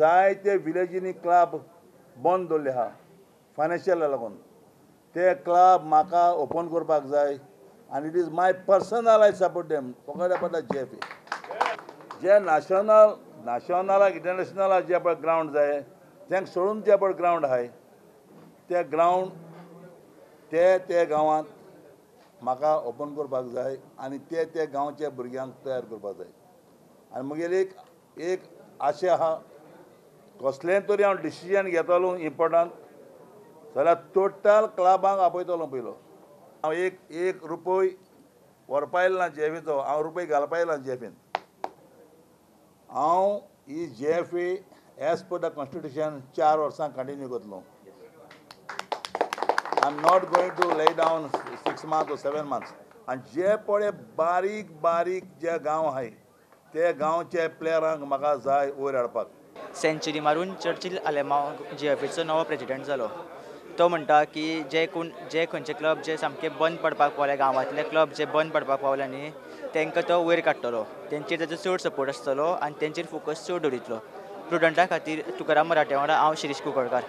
जायते विलेजींनी क्लब बंद दवरले आहा फायनान्शियला लागून ते क्लब म्हाका ओपन करपाक जाय आनी it is my personal I support them फकत पडटा JFA जे नॅशनलाक इंटरनॅशनलाक जे पळय ग्रावंड जाय तांकां सोडून जे पळय ग्रावंड आहाय ते ग्रावंड ते गांवांत म्हाका ओपन करपाक जाय आनी ते गांवच्या भुरग्यांक तयार करपाक जाय आनी म्हगेली एक आशा आहा कसलेंय तरी हांव डिसिजन घेतलो इम्पोर्टंट जाल्यार टोटल क्लबांक आपयतलो पयलो हांव एक रुपय व्हरपा येयलो ना JFAचो हांव रुपय घालपा येयलो ना JFAन हांव ही JFA as per the constitution 4 वर्सां कंटिन्यू करतलो I am not going to lay down 6 months or 7 months आनी जे पळय बारीक जे गांव आहाय ते गांवचे प्लेयरांक म्हाका जाय वयर हाडपाक सेंचुरी मारून चर्चिल आलेमांव JFAचो नवो प्रेसिडेंट जालो तो म्हणटा की जे खंयचे क्लब जे सामके बंद पडपाक पावले गांवांतले क्लब जे बंद पडपाक पावले न्ही तांकां तो वयर काडटलो तेंचेर ताजो चड सपोर्ट आसतलो आनी तेंचेर फोकस चड दवरितलो स्टुडंटा खातीर तुकाराम मराठे वांगडा हांव शिरीश कुंकळकार